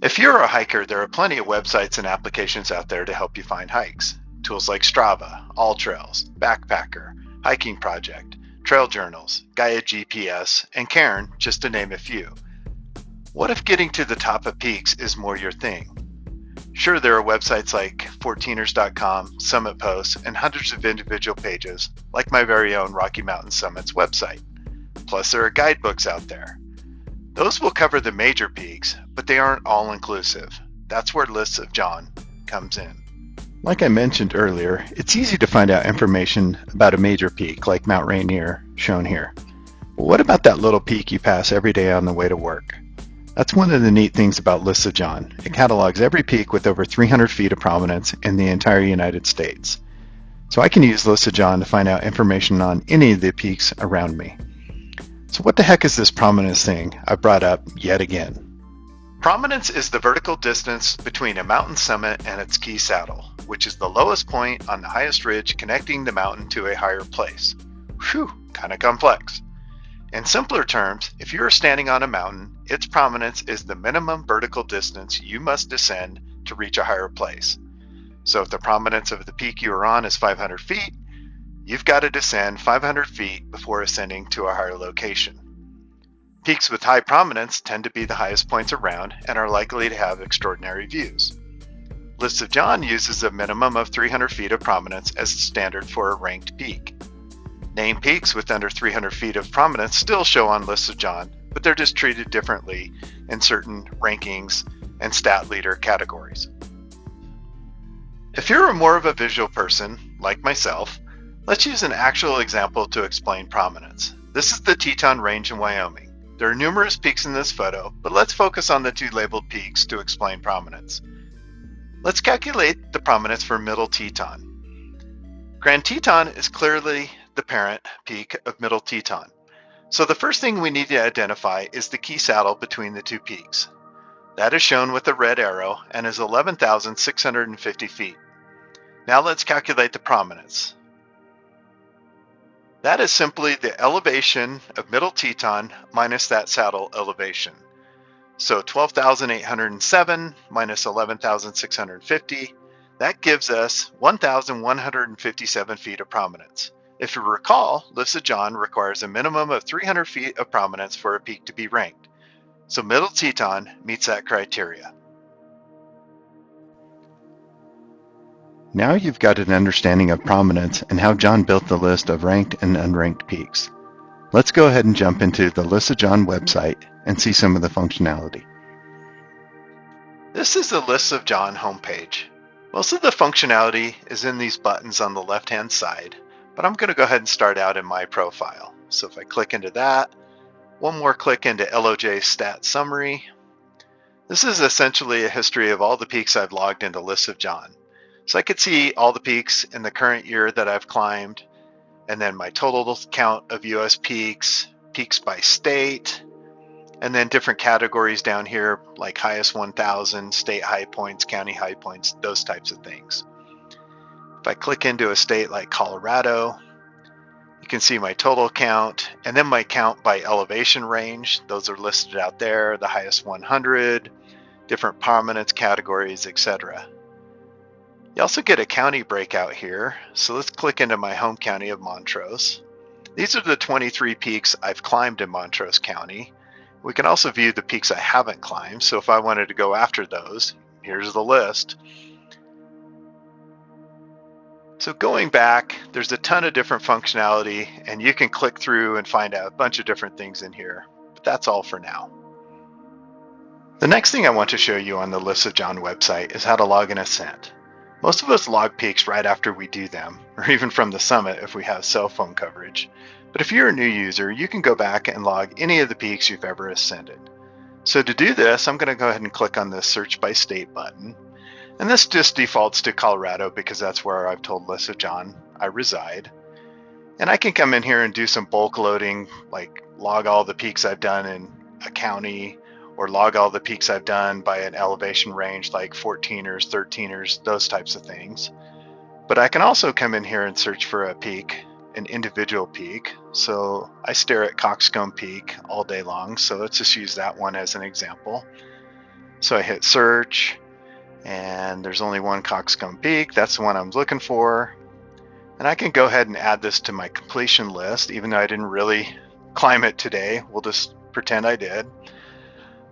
If you're a hiker, there are plenty of websites and applications out there to help you find hikes. Tools like Strava, AllTrails, Backpacker, Hiking Project, Trail Journals, Gaia GPS, and Cairn, just to name a few. What if getting to the top of peaks is more your thing? Sure, there are websites like 14ers.com, Summit Posts, and hundreds of individual pages, like my very own Rocky Mountain Summits website. Plus, there are guidebooks out there. Those will cover the major peaks, but they aren't all inclusive. That's where Lists of John comes in. Like I mentioned earlier, it's easy to find out information about a major peak like Mount Rainier, shown here. But what about that little peak you pass every day on the way to work? That's one of the neat things about Lists of John. It catalogs every peak with over 300 feet of prominence in the entire United States. So I can use Lists of John to find out information on any of the peaks around me. So what the heck is this prominence thing I brought up yet again? Prominence is the vertical distance between a mountain summit and its key saddle, which is the lowest point on the highest ridge connecting the mountain to a higher place. Whew, kind of complex. In simpler terms, if you are standing on a mountain, its prominence is the minimum vertical distance you must descend to reach a higher place. So if the prominence of the peak you are on is 500 feet, you've got to descend 500 feet before ascending to a higher location. Peaks with high prominence tend to be the highest points around and are likely to have extraordinary views. Lists of John uses a minimum of 300 feet of prominence as the standard for a ranked peak. Named peaks with under 300 feet of prominence still show on Lists of John, but they're just treated differently in certain rankings and stat leader categories. If you're more of a visual person, like myself, let's use an actual example to explain prominence. This is the Teton Range in Wyoming. There are numerous peaks in this photo, but let's focus on the two labeled peaks to explain prominence. Let's calculate the prominence for Middle Teton. Grand Teton is clearly the parent peak of Middle Teton. So the first thing we need to identify is the key saddle between the two peaks. That is shown with a red arrow and is 11,650 feet. Now let's calculate the prominence. That is simply the elevation of Middle Teton minus that saddle elevation. So 12,807 minus 11,650, that gives us 1,157 feet of prominence. If you recall, Lists of John requires a minimum of 300 feet of prominence for a peak to be ranked. So Middle Teton meets that criteria. Now you've got an understanding of prominence and how John built the list of ranked and unranked peaks. Let's go ahead and jump into the Lists of John website and see some of the functionality. This is the Lists of John homepage. Most of the functionality is in these buttons on the left-hand side, but I'm going to go ahead and start out in my profile. So if I click into that, one more click into LOJ Stat Summary. This is essentially a history of all the peaks I've logged into Lists of John. So I could see all the peaks in the current year that I've climbed, and then my total count of US peaks, peaks by state, and then different categories down here like highest 1,000, state high points, county high points, those types of things. If I click into a state like Colorado, you can see my total count and then my count by elevation range. Those are listed out there, the highest 100, different prominence categories, etc. You also get a county breakout here. So let's click into my home county of Montrose. These are the 23 peaks I've climbed in Montrose County. We can also view the peaks I haven't climbed. So if I wanted to go after those, here's the list. So going back, there's a ton of different functionality and you can click through and find out a bunch of different things in here, but that's all for now. The next thing I want to show you on the Lists of John website is how to log an ascent. Most of us log peaks right after we do them, or even from the summit if we have cell phone coverage. But if you're a new user, you can go back and log any of the peaks you've ever ascended. So to do this, I'm going to go ahead and click on this Search by State button. And this just defaults to Colorado because that's where I've told Lists of John I reside. And I can come in here and do some bulk loading, like log all the peaks I've done in a county, or log all the peaks I've done by an elevation range like 14ers, 13ers, those types of things. But I can also come in here and search for a peak, an individual peak. So I stare at Coxcomb Peak all day long, so let's just use that one as an example. So I hit search, and there's only one Coxcomb Peak. That's the one I'm looking for. And I can go ahead and add this to my completion list, even though I didn't really climb it today. We'll just pretend I did.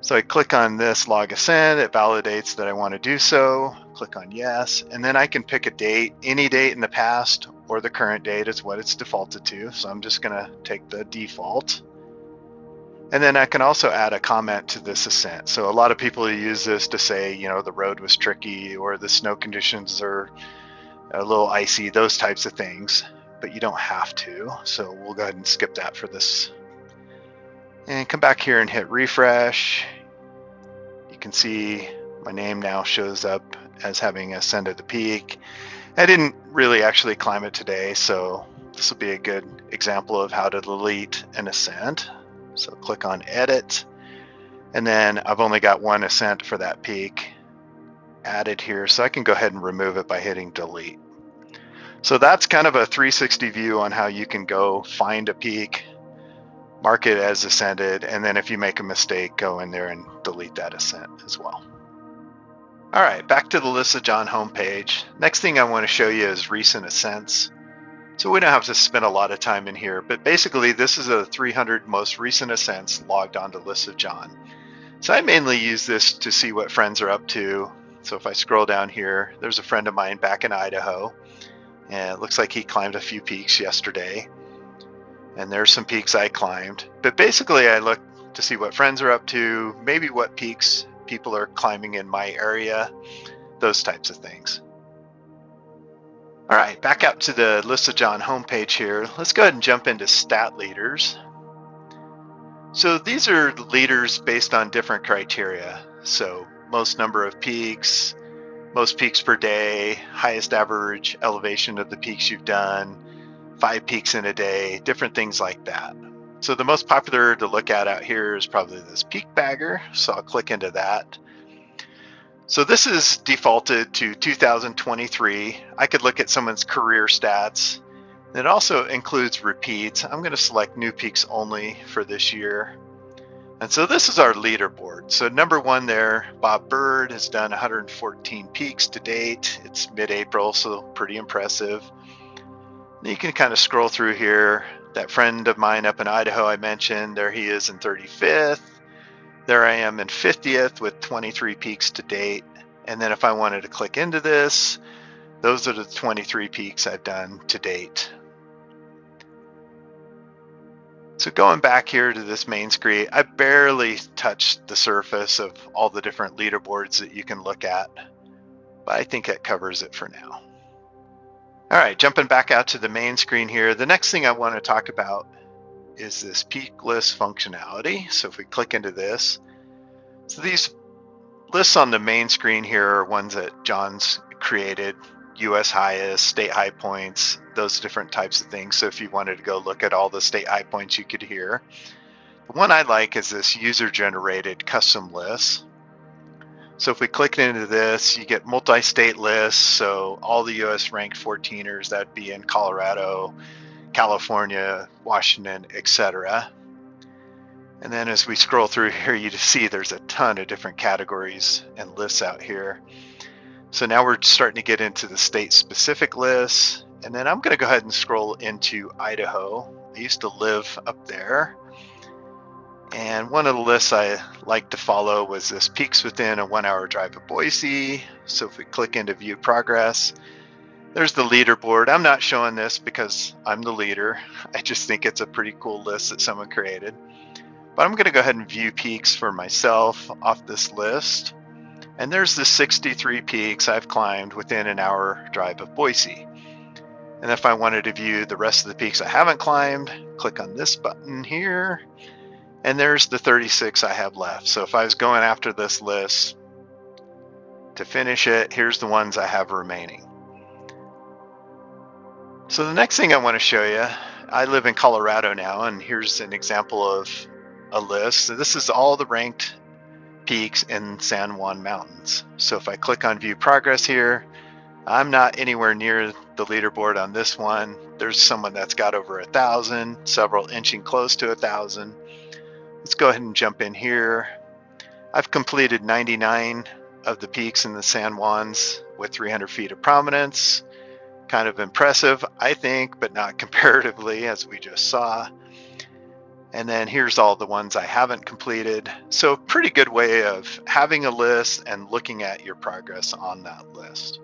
So I click on this log ascent. It validates that I want to do so. Click on yes, and then I can pick a date. Any date in the past or the current date is what it's defaulted to. So I'm just going to take the default. And then I can also add a comment to this ascent. So a lot of people use this to say, you know, the road was tricky or the snow conditions are a little icy, those types of things, but you don't have to. So we'll go ahead and skip that for this. And come back here and hit refresh. You can see my name now shows up as having ascended the peak. I didn't really actually climb it today, so this will be a good example of how to delete an ascent. So click on edit, and then I've only got one ascent for that peak added here, so I can go ahead and remove it by hitting delete. So that's kind of a 360 view on how you can go find a peak, mark it as ascended, and then if you make a mistake, go in there and delete that ascent as well. All right, back to the Lists of John homepage. Next thing I want to show you is recent ascents. So we don't have to spend a lot of time in here, but basically this is a 300 most recent ascents logged onto Lists of John. So I mainly use this to see what friends are up to. So if I scroll down here, there's a friend of mine back in Idaho, and it looks like he climbed a few peaks yesterday. And there's some peaks I climbed. But basically I look to see what friends are up to, maybe what peaks people are climbing in my area, those types of things. All right, back up to the Lists of John homepage here. Let's go ahead and jump into stat leaders. So these are leaders based on different criteria. So most number of peaks, most peaks per day, highest average elevation of the peaks you've done, 5 peaks in a day, different things like that. So the most popular to look at out here is probably this Peakbagger. So I'll click into that. So this is defaulted to 2023. I could look at someone's career stats. It also includes repeats. I'm going to select new peaks only for this year. And so this is our leaderboard. So number one there, Bob Bird has done 114 peaks to date. It's mid-April, so pretty impressive. And you can kind of scroll through here. That friend of mine up in Idaho I mentioned, there he is in 35th. There I am in 50th with 23 peaks to date. And then if I wanted to click into this, those are the 23 peaks I've done to date. So going back here to this main screen, I barely touched the surface of all the different leaderboards that you can look at, but I think that covers it for now. All right, jumping back out to the main screen here, the next thing I want to talk about is this peak list functionality. So if we click into this, so these lists on the main screen here are ones that John's created, US highest, state high points, those different types of things. So if you wanted to go look at all the state high points you could hear. The one I like is this user generated custom list. So if we click into this, you get multi-state lists. So all the US ranked 14ers, that'd be in Colorado, California, Washington, etc. And then as we scroll through here, you see there's a ton of different categories and lists out here. So now we're starting to get into the state-specific lists. And then I'm going to go ahead and scroll into Idaho. I used to live up there. And one of the lists I like to follow was this peaks within a 1-hour drive of Boise. So if we click into view progress, there's the leaderboard. I'm not showing this because I'm the leader. I just think it's a pretty cool list that someone created. But I'm going to go ahead and view peaks for myself off this list. And there's the 63 peaks I've climbed within an hour drive of Boise. And if I wanted to view the rest of the peaks I haven't climbed, click on this button here. And there's the 36 I have left. So if I was going after this list to finish it, here's the ones I have remaining. So the next thing I want to show you, I live in Colorado now, and here's an example of a list. So this is all the ranked peaks in San Juan Mountains. So if I click on view progress here, I'm not anywhere near the leaderboard on this one. There's someone that's got over 1,000, several inching close to 1,000. Let's go ahead and jump in here. I've completed 99 of the peaks in the San Juans with 300 feet of prominence. Kind of impressive, I think, but not comparatively, as we just saw. And then here's all the ones I haven't completed. So pretty good way of having a list and looking at your progress on that list.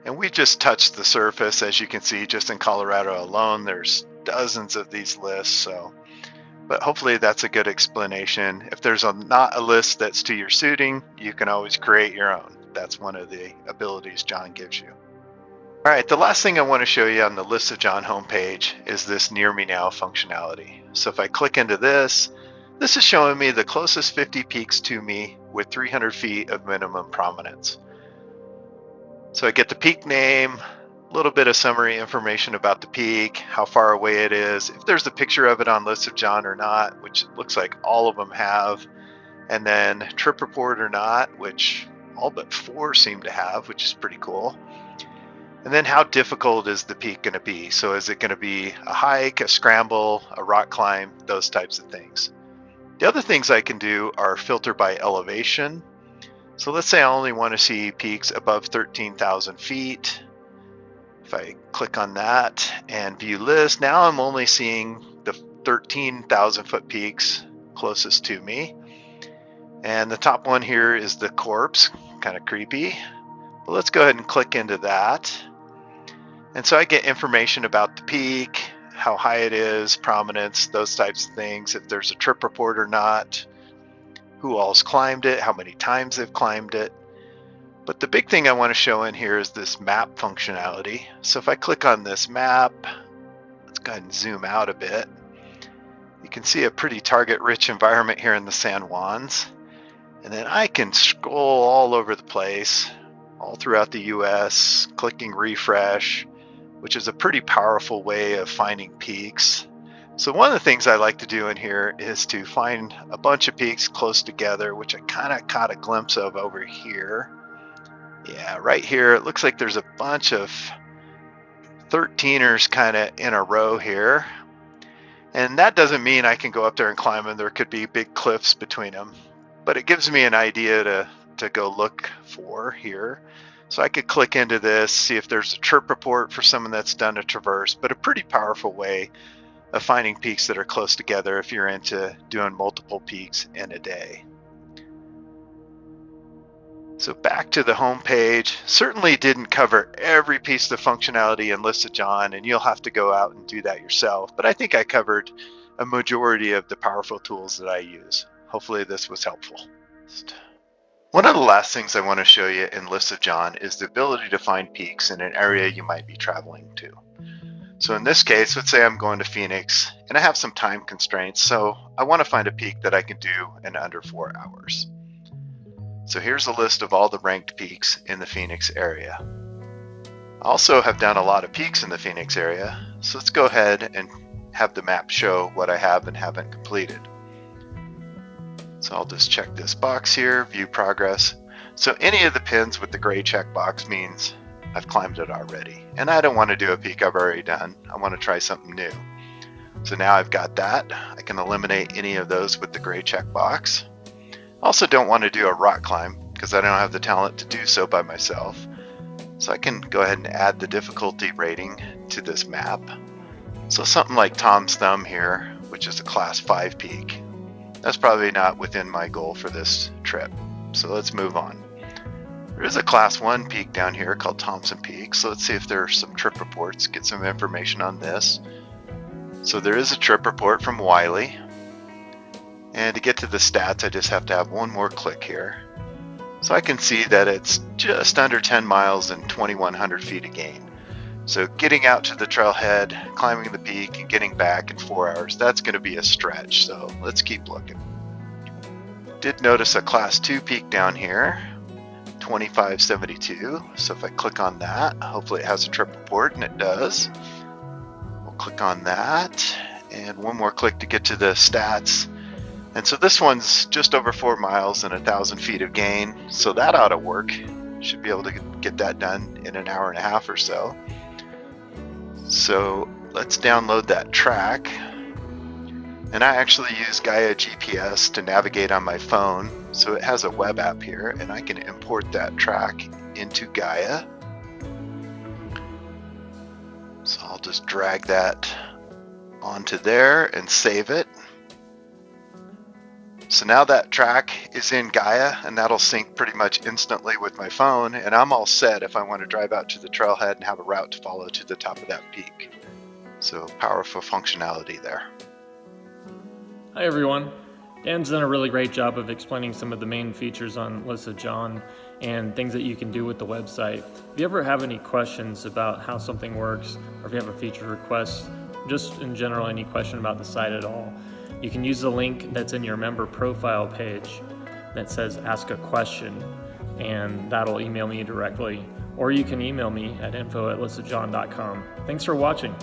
And we just touched the surface. As you can see, just in Colorado alone, there's dozens of these lists. But hopefully that's a good explanation. If there's not a list that's to your suiting, you can always create your own. That's one of the abilities John gives you. All right, the last thing I want to show you on the List of John homepage is this Near Me Now functionality. So if I click into this is showing me the closest 50 peaks to me with 300 feet of minimum prominence. So I get the peak name, a little bit of summary information about the peak, how far away it is, if there's a picture of it on List of John or not, which looks like all of them have, and then trip report or not, which all but 4 seem to have, which is pretty cool. And then how difficult is the peak going to be? So is it going to be a hike, a scramble, a rock climb, those types of things. The other things I can do are filter by elevation. So let's say I only want to see peaks above 13,000 feet. If I click on that and view list, now I'm only seeing the 13,000 foot peaks closest to me. And the top one here is the corpse, kind of creepy. But let's go ahead and click into that. And so I get information about the peak, how high it is, prominence, those types of things, if there's a trip report or not, who all's climbed it, how many times they've climbed it. But the big thing I want to show in here is this map functionality. So if I click on this map, let's go ahead and zoom out a bit. You can see a pretty target-rich environment here in the San Juans. And then I can scroll all over the place, all throughout the US, clicking refresh, which is a pretty powerful way of finding peaks. So one of the things I like to do in here is to find a bunch of peaks close together, which I kind of caught a glimpse of over here. Yeah, right here, it looks like there's a bunch of 13ers kind of in a row here. And that doesn't mean I can go up there and climb them. There could be big cliffs between them. But it gives me an idea to go look for here. So I could click into this, see if there's a trip report for someone that's done a traverse, but a pretty powerful way of finding peaks that are close together if you're into doing multiple peaks in a day. So back to the home page. Certainly didn't cover every piece of functionality in List of John, and you'll have to go out and do that yourself. But I think I covered a majority of the powerful tools that I use. Hopefully this was helpful. One of the last things I want to show you in List of John is the ability to find peaks in an area you might be traveling to. So in this case, let's say I'm going to Phoenix and I have some time constraints, so I want to find a peak that I can do in under 4 hours. So here's a list of all the ranked peaks in the Phoenix area. I also have done a lot of peaks in the Phoenix area, so let's go ahead and have the map show what I have and haven't completed. So I'll just check this box here, view progress. So any of the pins with the gray checkbox means I've climbed it already. And I don't want to do a peak I've already done. I want to try something new. So now I've got that. I can eliminate any of those with the gray checkbox. Also don't want to do a rock climb because I don't have the talent to do so by myself. So I can go ahead and add the difficulty rating to this map. So something like Tom's Thumb here, which is a class 5 peak. That's probably not within my goal for this trip. So let's move on. There is a class 1 peak down here called Thompson Peak. So let's see if there are some trip reports, get some information on this. So there is a trip report from Wiley. And to get to the stats, I just have to have one more click here. So I can see that it's just under 10 miles and 2,100 feet of gain. So getting out to the trailhead, climbing the peak, and getting back in 4 hours, that's going to be a stretch. So let's keep looking. Did notice a class 2 peak down here, 2572. So if I click on that, hopefully it has a trip report, and it does. We'll click on that, and one more click to get to the stats. And so this one's just over 4 miles and 1,000 feet of gain. So that ought to work. Should be able to get that done in an hour and a half or so. So let's download that track. And I actually use Gaia GPS to navigate on my phone, so it has a web app here, and I can import that track into Gaia. So I'll just drag that onto there and save it. So now that track is in Gaia, and that'll sync pretty much instantly with my phone, and I'm all set if I want to drive out to the trailhead and have a route to follow to the top of that peak. So powerful functionality there. Hi everyone. Dan's done a really great job of explaining some of the main features on ListsOfJohn and things that you can do with the website. If you ever have any questions about how something works, or if you have a feature request, just in general any question about the site at all, you can use the link that's in your member profile page that says ask a question, and that'll email me directly, or you can email me at info@listofjohn.com. Thanks for watching.